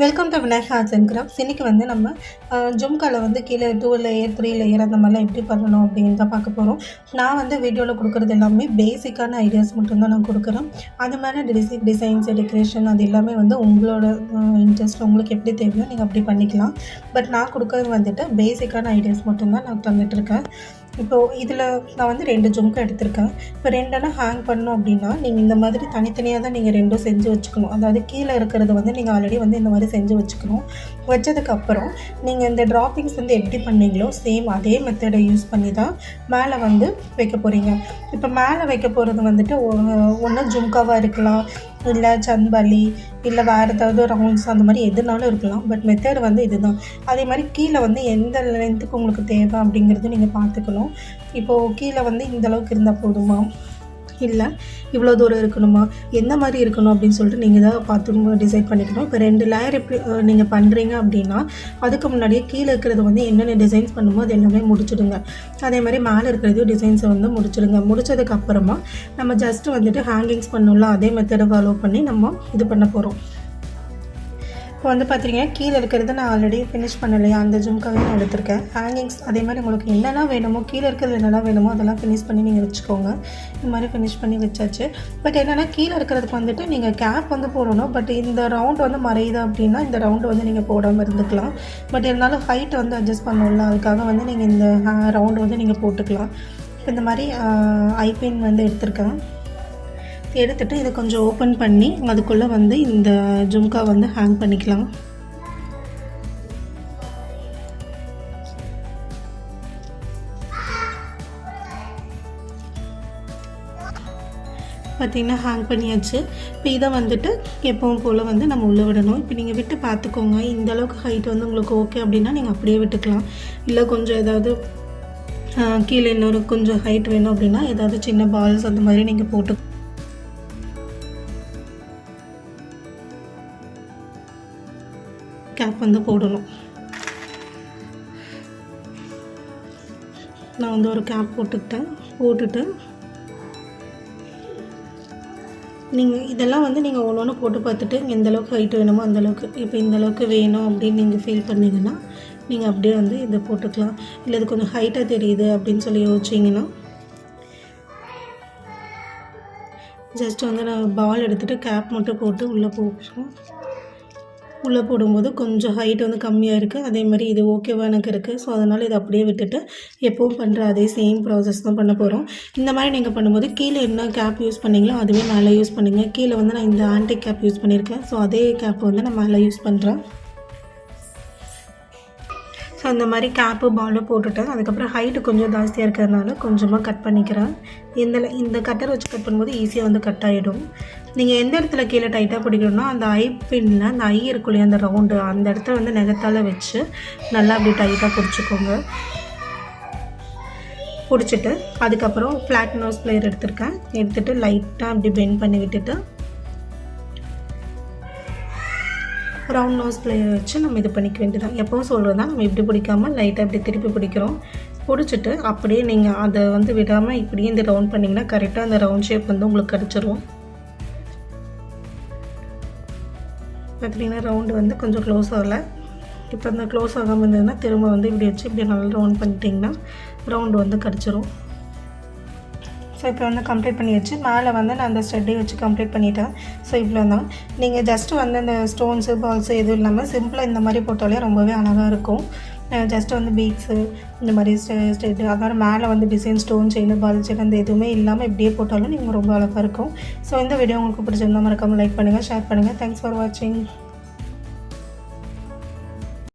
Welcome to Vinayaka arts and crafts. இன்றைக்கி வந்து நம்ம ஜும்காவில் வந்து கீழே 2 லேயர் 3 லேயர் அந்த மாதிரிலாம் எப்படி பண்ணணும் அப்படின்னு தான் பார்க்க போகிறோம். நான் வந்து வீடியோவில் கொடுக்குறது எல்லாமே பேசிக்கான ஐடியாஸ் மட்டும்தான் நான் கொடுக்குறேன். அது மாதிரி டிசைன்ஸ் டெக்கரேஷன் அது எல்லாமே வந்து உங்களோட இன்ட்ரெஸ்ட் உங்களுக்கு எப்படி தேவையோ நீங்கள் அப்படி பண்ணிக்கலாம். பட் நான் கொடுக்குறது வந்துட்டு பேசிக்கான ஐடியாஸ் மட்டும்தான் நான் தந்துட்டுருக்கேன். இப்போது இதில் நான் வந்து 2 ஜும்கா எடுத்திருக்கேன். இப்போ 2 ஹேங் பண்ணணும் அப்படின்னா நீங்கள் இந்த மாதிரி தனித்தனியாக தான் நீங்கள் 2 செஞ்சு வச்சுக்கணும். அதாவது கீழே இருக்கிறது வந்து நீங்கள் ஆல்ரெடி வந்து இந்த மாதிரி செஞ்சு வச்சுக்கணும். வச்சதுக்கப்புறம் நீங்கள் இந்த ட்ராப்பிங்ஸ் வந்து எப்படி பண்ணீங்களோ சேம் அதே மெத்தடை யூஸ் பண்ணி தான் மேலே வந்து வைக்க போகிறீங்க. இப்போ மேலே வைக்க போகிறது வந்துட்டு ஒன்று ஜும்காவாக இருக்கலாம், இல்லை சன்பலி, இல்லை வேறு ஏதாவது ரவுண்ட்ஸ் அந்த மாதிரி எதுனாலும் இருக்கலாம். பட் மெத்தட் வந்து இதுதான். அதே மாதிரி கீழே வந்து எந்த லென்த்துக்கு உங்களுக்கு தேவை அப்படிங்கிறது நீங்கள் பார்த்துக்கணும். இப்போது கீழே வந்து இந்தளவுக்கு இருந்தால் போதுமா, இல்லை இவ்வளோ தூரம் இருக்கணுமா, எந்த மாதிரி இருக்கணும் அப்படின்னு சொல்லிட்டு நீங்கள் தான் பார்த்து டிசைட் பண்ணிக்கணும். இப்போ 2 லேயர் எப்படி நீங்கள் பண்ணுறீங்க அப்படின்னா அதுக்கு முன்னாடியே கீழே இருக்கிறது வந்து என்னென்ன டிசைன்ஸ் பண்ணுமோ அது எல்லாமே முடிச்சுடுங்க. அதே மாதிரி மேலே இருக்கிறதையும் டிசைன்ஸை வந்து முடிச்சுடுங்க. முடிச்சதுக்கப்புறமா நம்ம ஜஸ்ட்டு வந்துட்டு ஹேங்கிங்ஸ் பண்ணோம்ல அதே மெத்தடை ஃபாலோ பண்ணி நம்ம இது பண்ண போகிறோம். இப்போ வந்து பார்த்தீங்கன்னா கீழே இருக்கிறத நான் ஆல்ரெடி ஃபினிஷ் பண்ணலையா, அந்த ஜும்காவே நான் எடுத்திருக்கேன். ஹேங்கிங்ஸ் அதே மாதிரி உங்களுக்கு என்னென்ன வேணுமோ கீழே இருக்கிறது என்னெல்லாம் வேணுமோ அதெல்லாம் ஃபினிஷ் பண்ணி நீங்கள் வச்சுக்கோங்க. இந்த மாதிரி ஃபினிஷ் பண்ணி வச்சாச்சு. பட் என்னென்னா கீழே இருக்கிறதுக்கு வந்துட்டு நீங்கள் கேப் வந்து போடணும். பட் இந்த ரவுண்ட் வந்து மறையுது அப்படின்னா இந்த ரவுண்டு வந்து நீங்கள் போடாமல் இருந்துக்கலாம். பட் இருந்தாலும் ஹைட் வந்து அட்ஜஸ்ட் பண்ணணும்ல, அதுக்காக வந்து நீங்கள் இந்த ரவுண்டு வந்து நீங்கள் போட்டுக்கலாம். இப்போ இந்த மாதிரி ஐபின் வந்து எடுத்திருக்கேன். எடுத்துகிட்டு இதை கொஞ்சம் ஓப்பன் பண்ணி அதுக்குள்ளே வந்து இந்த ஜும்கா வந்து ஹேங் பண்ணிக்கலாம். பார்த்திங்கன்னா ஹேங் பண்ணியாச்சு. இப்போ இதை வந்துட்டு எப்பவும் போல் வந்து நம்ம உள்ளே விடணும். இப்போ நீங்கள் விட்டு பார்த்துக்கோங்க. இந்தளவுக்கு ஹைட் வந்து உங்களுக்கு ஓகே அப்படின்னா நீங்கள் அப்படியே விட்டுக்கலாம். இல்லை கொஞ்சம் ஏதாவது கீழே இன்னொரு கொஞ்சம் ஹைட் வேணும் அப்படின்னா ஏதாவது சின்ன பால்ஸ் அந்த மாதிரி நீங்கள் போட்டு கேப் வந்து போடணும். நான் வந்து ஒரு கேப் போட்டுட்டு நீங்கள் இதெல்லாம் வந்து நீங்கள் ஒன்று ஒன்று போட்டு பார்த்துட்டு எந்தளவுக்கு ஹைட் வேணுமோ அந்தளவுக்கு, இப்போ இந்தளவுக்கு வேணும் அப்படின்னு நீங்கள் ஃபீல் பண்ணிங்கன்னா நீங்கள் அப்படியே வந்து இதை போட்டுக்கலாம். இல்லை இது கொஞ்சம் ஹைட்டாக தெரியுது அப்படின்னு சொல்லி யோசிச்சிங்கன்னா ஜஸ்ட் வந்து நான் பால் எடுத்துகிட்டு கேப் மட்டும் போட்டு உள்ளே போடும்போது கொஞ்சம் ஹைட் வந்து கம்மியாக இருக்குது. அதே மாதிரி இது ஓகேவாக எனக்கு இருக்குது. ஸோ அதனால் இதை அப்படியே விட்டுட்டு எப்பவும் பண்ணுற அதே சேம் ப்ராசஸ் தான் பண்ண போகிறோம். இந்த மாதிரி நீங்கள் பண்ணும்போது கீழே என்ன கேப் யூஸ் பண்ணிங்களோ அதுவே மேலே யூஸ் பண்ணுங்கள். கீழே வந்து நான் இந்த ஆன்டிக் கேப் யூஸ் பண்ணியிருக்கேன். ஸோ அதே கேப் வந்து நான் மேலே யூஸ் பண்ணுறேன். ஸோ அந்த மாதிரி கேப்பு பாலும் போட்டுட்டேன். அதுக்கப்புறம் ஹைட்டு கொஞ்சம் ஜாஸ்தியாக இருக்கிறதுனால கொஞ்சமாக கட் பண்ணிக்கிறேன். இந்த கட்டர் வச்சு கட் பண்ணும்போது ஈஸியாக வந்து கட் ஆகிடும். நீங்கள் எந்த இடத்துல கீழே டைட்டாக பிடிக்கணும்னா அந்த ஐ பின்னில் அந்த ஐ இருக்குல்லையே அந்த ரவுண்டு அந்த இடத்துல வந்து நகத்தால் வச்சு நல்லா அப்படி டைட்டாக பிடிச்சிக்கோங்க. பிடிச்சிட்டு அதுக்கப்புறம் ஃப்ளாட் நோஸ் பிளேயர் எடுத்துகிட்டு லைட்டாக அப்படி பெண்ட் பண்ணி விட்டுட்டு ரவுண்ட் நோஸ் பிளேயர் வச்சு நம்ம இது பண்ணிக்க வேண்டியதான். எப்போவும் சொல்கிறது தான், நம்ம இப்படி பிடிக்காமல் லைட்டாக இப்படி திருப்பி பிடிக்கிறோம். பிடிச்சிட்டு அப்படியே நீங்கள் அதை வந்து விடாமல் இப்படியே இந்த ரவுண்ட் பண்ணிங்கன்னா கரெக்டாக அந்த ரவுண்ட் ஷேப் வந்து உங்களுக்கு கிடச்சிரும். பார்த்தீங்கன்னா ரவுண்டு வந்து கொஞ்சம் க்ளோஸ் ஆகலை. இப்போ அந்த க்ளோஸ் ஆகாமல் இருந்ததுன்னா திரும்ப வந்து இப்படி வச்சு இப்படி நல்லா ரவுண்ட் பண்ணிட்டிங்கன்னா ரவுண்டு வந்து கிடச்சிரும். ஸோ இப்போ வந்து கம்ப்ளீட் பண்ணியாச்சு. மேலே வந்து நான் அந்த ஸ்டெட்டையும் வச்சு கம்ப்ளீட் பண்ணிட்டேன். ஸோ இவ்வளோ தான். நீங்கள் ஜஸ்ட்டு வந்து அந்த ஸ்டோன்ஸு பால்ஸு எதுவும் இல்லாமல் சிம்பிளாக இந்த மாதிரி போட்டாலே ரொம்பவே அழகாக இருக்கும். ஜஸ்ட்டு வந்து பீட்ஸு இந்த மாதிரி ஸ்டெட்டு அதாவது மேலே வந்து design stone chain ball chain அந்த எதுவுமே இல்லாமல் இப்படியே போட்டாலும் நீங்கள் ரொம்ப அழகாக இருக்கும். ஸோ இந்த வீடியோ உங்களுக்கு பிடிச்சிருந்தா மறக்காமல் லைக் பண்ணுங்கள், ஷேர் பண்ணுங்கள். தேங்க்ஸ் ஃபார் வாட்சிங்.